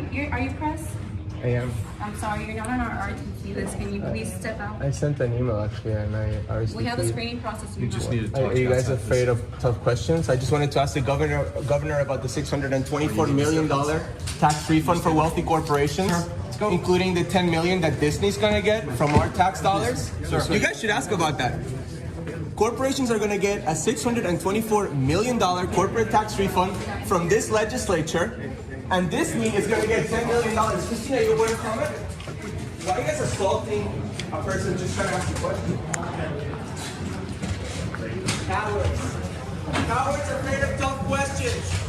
Are you press? I am. I'm sorry, you're not on our RTQ list. Can you please step out? I sent an email actually, and I RSVP'd. We have a screening process. You just need to talk. Are you guys afraid of tough questions? I just wanted to ask the governor about the $624 million tax refund for wealthy corporations, including the $10 million that Disney's gonna get from our tax dollars. You guys should ask about that. Corporations are gonna get a $624 million corporate tax refund from this legislature, and Disney is gonna get $10 million. Christina, you want to comment? Why are you guys assaulting a person just trying to ask a question? Cowards. Cowards are afraid of tough questions.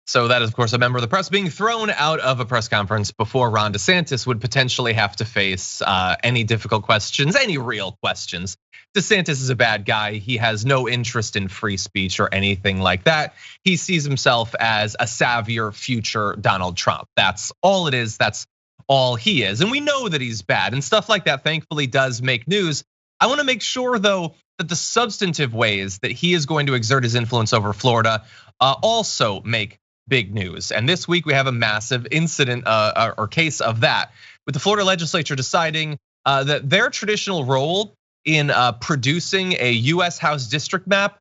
So that is, of course, a member of the press being thrown out of a press conference before Ron DeSantis would potentially have to face any difficult questions, any real questions. DeSantis is a bad guy. He has no interest in free speech or anything like that. He sees himself as a savvier future Donald Trump. That's all it is. That's all he is. And we know that he's bad, and stuff like that thankfully does make news. I want to make sure, though, that the substantive ways that he is going to exert his influence over Florida also make big news. And this week we have a massive incident or case of that, with the Florida legislature deciding that their traditional role in producing a US House district map,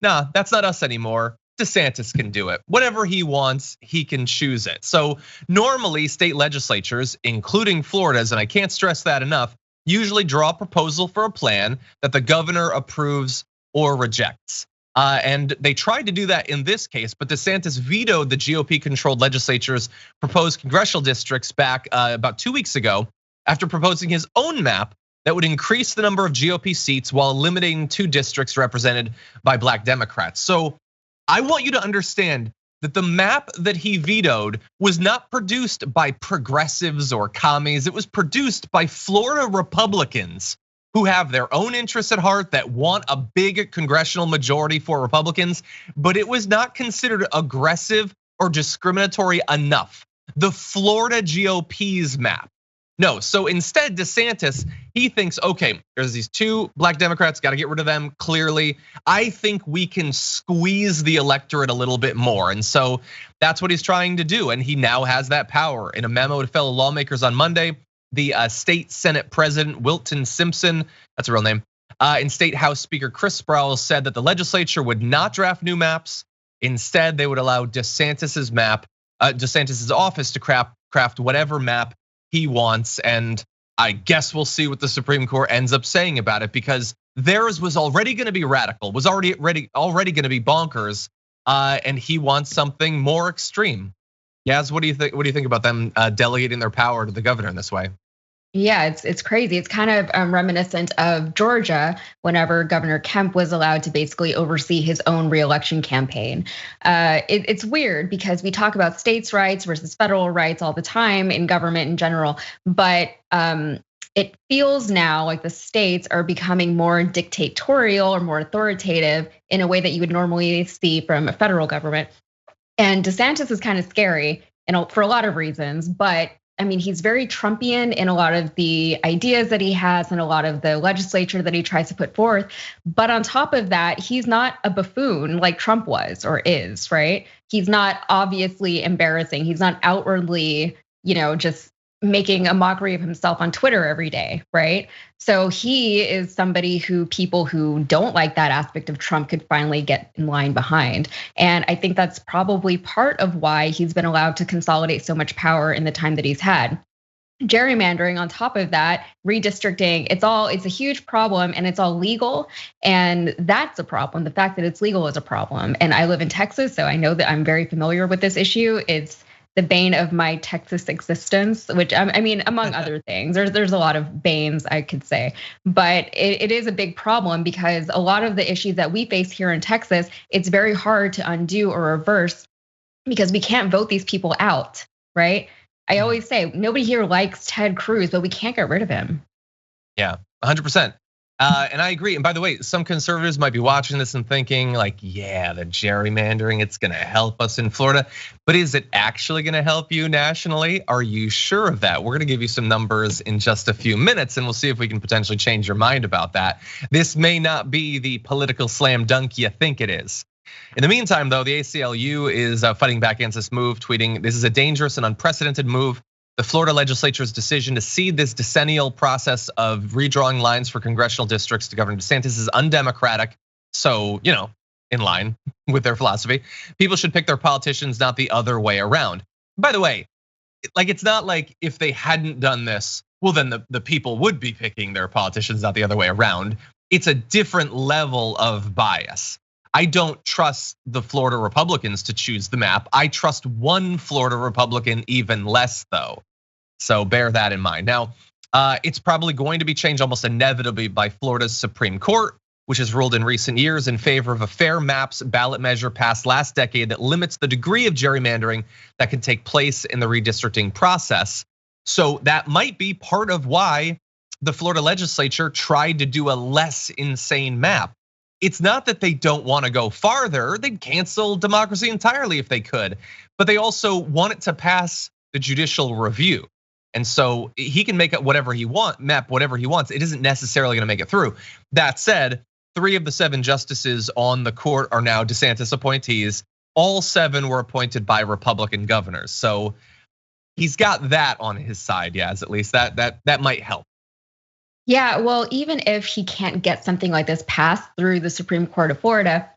nah, that's not us anymore. DeSantis can do it. Whatever he wants, he can choose it. So normally state legislatures, including Florida's, and I can't stress that enough, usually draw a proposal for a plan that the governor approves or rejects. And they tried to do that in this case, but DeSantis vetoed the GOP-controlled legislature's proposed congressional districts back about 2 weeks ago, after proposing his own map that would increase the number of GOP seats while eliminating 2 districts represented by Black Democrats. So I want you to understand that the map that he vetoed was not produced by progressives or commies. It was produced by Florida Republicans who have their own interests at heart, that want a big congressional majority for Republicans, but it was not considered aggressive or discriminatory enough. The Florida GOP's map. No, so instead DeSantis, he thinks, okay, there's these 2 Black Democrats, gotta get rid of them, clearly. I think we can squeeze the electorate a little bit more. And so that's what he's trying to do. And he now has that power. In a memo to fellow lawmakers on Monday, the state Senate President Wilton Simpson, that's a real name, and State House Speaker Chris Sproul said that the legislature would not draft new maps. Instead, they would allow DeSantis's office to craft whatever map he wants. And I guess we'll see what the Supreme Court ends up saying about it, because theirs was already going to be radical, was already going to be bonkers, and he wants something more extreme. Yaz, what do you think? What do you think about them delegating their power to the governor in this way? Yeah, it's crazy. It's kind of reminiscent of Georgia, whenever Governor Kemp was allowed to basically oversee his own reelection campaign. It's weird because we talk about states' rights versus federal rights all the time in government in general, but it feels now like the states are becoming more dictatorial or more authoritative in a way that you would normally see from a federal government. And DeSantis is kind of scary, for a lot of reasons, but I mean, he's very Trumpian in a lot of the ideas that he has and a lot of the legislature that he tries to put forth. But on top of that, he's not a buffoon like Trump was or is, right? He's not obviously embarrassing. He's not outwardly, just making a mockery of himself on Twitter every day, right? So he is somebody who people who don't like that aspect of Trump could finally get in line behind. And I think that's probably part of why he's been allowed to consolidate so much power in the time that he's had. Gerrymandering on top of that, redistricting, it's a huge problem, and it's all legal. And that's a problem. The fact that it's legal is a problem. And I live in Texas, so I know that I'm very familiar with this issue. It's the bane of my Texas existence, which I mean, among other things, there's a lot of banes I could say, but it is a big problem because a lot of the issues that we face here in Texas, it's very hard to undo or reverse because we can't vote these people out, right? I always say nobody here likes Ted Cruz, but we can't get rid of him. Yeah, 100%. And I agree. And by the way, some conservatives might be watching this and thinking like, yeah, the gerrymandering, it's gonna help us in Florida. But is it actually gonna help you nationally? Are you sure of that? We're gonna give you some numbers in just a few minutes, and we'll see if we can potentially change your mind about that. This may not be the political slam dunk you think it is. In the meantime, though, the ACLU is fighting back against this move, tweeting, "This is a dangerous and unprecedented move. The Florida legislature's decision to cede this decennial process of redrawing lines for congressional districts to Governor DeSantis is undemocratic." So, in line with their philosophy, people should pick their politicians, not the other way around. By the way, like, it's not like if they hadn't done this, well, then the people would be picking their politicians, not the other way around. It's a different level of bias. I don't trust the Florida Republicans to choose the map. I trust one Florida Republican even less, though. So bear that in mind. Now, it's probably going to be changed almost inevitably by Florida's Supreme Court, which has ruled in recent years in favor of a fair maps ballot measure passed last decade that limits the degree of gerrymandering that can take place in the redistricting process. So that might be part of why the Florida legislature tried to do a less insane map. It's not that they don't want to go farther. They'd cancel democracy entirely if they could, but they also want it to pass the judicial review. And so he can make it whatever he wants, map whatever he wants. It isn't necessarily going to make it through. That said, 3 of the 7 justices on the court are now DeSantis appointees. All 7 were appointed by Republican governors. So he's got that on his side, Yaz, at least that might help. Yeah, well, even if he can't get something like this passed through the Supreme Court of Florida,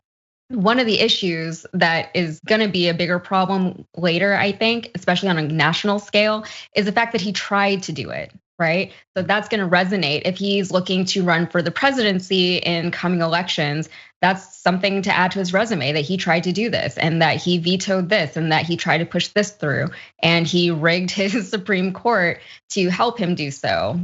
one of the issues that is going to be a bigger problem later, I think, especially on a national scale, is the fact that he tried to do it, right? So that's going to resonate if he's looking to run for the presidency in coming elections. That's something to add to his resume, that he tried to do this and that he vetoed this and that he tried to push this through and he rigged his Supreme Court to help him do so.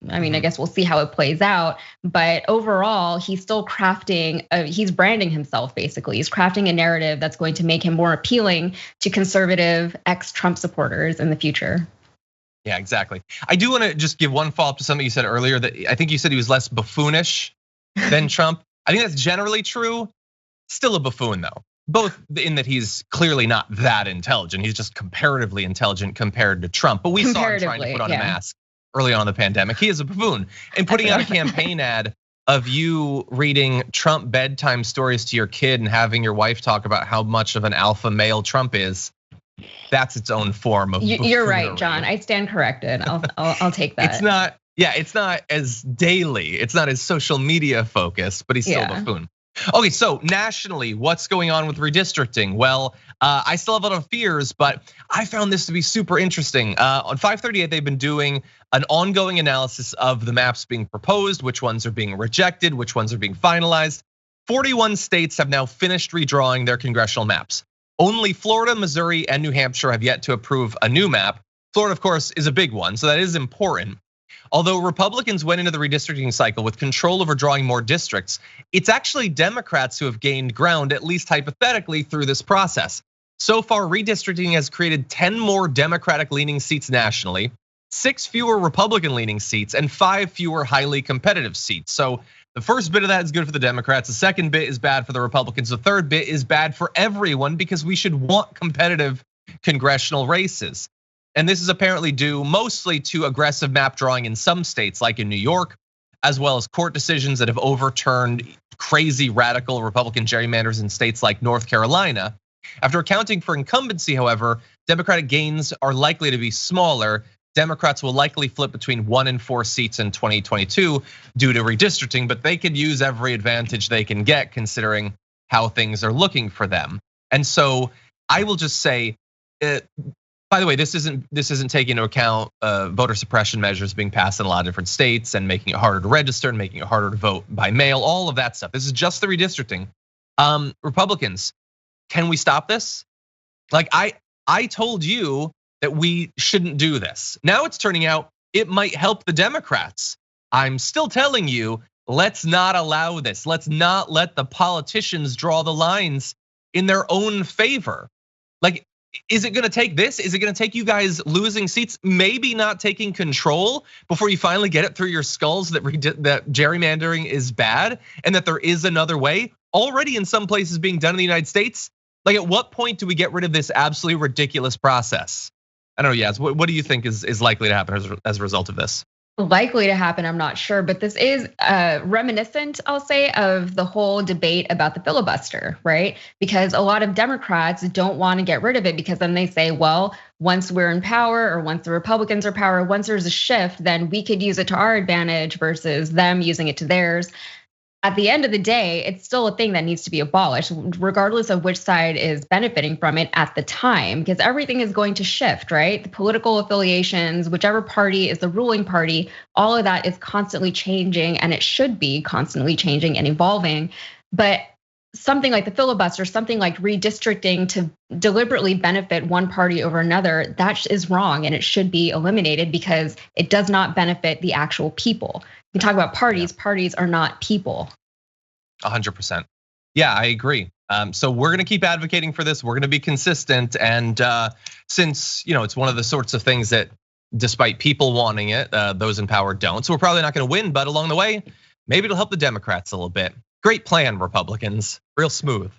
I mean, I guess we'll see how it plays out, but overall, he's still crafting, he's branding himself basically. He's crafting a narrative that's going to make him more appealing to conservative ex-Trump supporters in the future. Yeah, exactly. I do want to just give one follow-up to something you said earlier, that I think you said he was less buffoonish than Trump. I think that's generally true. Still a buffoon though, both in that he's clearly not that intelligent. He's just comparatively intelligent compared to Trump, but we saw him trying to put on a mask early on in the pandemic. He is a buffoon. And putting out a campaign ad of you reading Trump bedtime stories to your kid and having your wife talk about how much of an alpha male Trump is, that's its own form of buffoonery. You're right, John. I stand corrected. I'll take that. It's not as daily. It's not as social media focused, but he's still a buffoon. Okay, so nationally, what's going on with redistricting? Well, I still have a lot of fears, but I found this to be super interesting. On 538, they've been doing an ongoing analysis of the maps being proposed, which ones are being rejected, which ones are being finalized. 41 states have now finished redrawing their congressional maps. Only Florida, Missouri, and New Hampshire have yet to approve a new map. Florida, of course, is a big one, so that is important. Although Republicans went into the redistricting cycle with control over drawing more districts, it's actually Democrats who have gained ground, at least hypothetically, through this process. So far, redistricting has created 10 more Democratic-leaning seats nationally, 6 fewer Republican-leaning seats, and 5 fewer highly competitive seats. So the first bit of that is good for the Democrats. The second bit is bad for the Republicans. The third bit is bad for everyone because we should want competitive congressional races. And this is apparently due mostly to aggressive map drawing in some states, like in New York, as well as court decisions that have overturned crazy radical Republican gerrymanders in states like North Carolina. After accounting for incumbency, however, Democratic gains are likely to be smaller. Democrats will likely flip between 1 and 4 seats in 2022 due to redistricting, but they could use every advantage they can get considering how things are looking for them. And so I will just say, by the way, this isn't taking into account voter suppression measures being passed in a lot of different states and making it harder to register and making it harder to vote by mail, all of that stuff. This is just the redistricting. Republicans, can we stop this? Like I told you that we shouldn't do this. Now it's turning out it might help the Democrats. I'm still telling you, let's not allow this. Let's not let the politicians draw the lines in their own favor. Like, is it gonna take this? Is it gonna take you guys losing seats, maybe not taking control before you finally get it through your skulls that gerrymandering is bad and that there is another way? Already in some places being done in the United States. Like, at what point do we get rid of this absolutely ridiculous process? I don't know, Yaz, what do you think is likely to happen as a result of this? likely to happen, I'm not sure, but this is reminiscent, I'll say, of the whole debate about the filibuster, right? Because a lot of Democrats don't want to get rid of it because then they say, well, once we're in power or once the Republicans are in power, once there's a shift, then we could use it to our advantage versus them using it to theirs. At the end of the day, it's still a thing that needs to be abolished, regardless of which side is benefiting from it at the time, because everything is going to shift, right? The political affiliations, whichever party is the ruling party, all of that is constantly changing, and it should be constantly changing and evolving. But something like the filibuster, something like redistricting to deliberately benefit one party over another, that is wrong and it should be eliminated because it does not benefit the actual people. You talk about parties, parties are not people. 100%. Yeah, I agree. So we're gonna keep advocating for this. We're gonna be consistent, and since it's one of the sorts of things that, despite people wanting it, those in power don't. So we're probably not gonna win, but along the way, maybe it'll help the Democrats a little bit. Great plan, Republicans. Real smooth.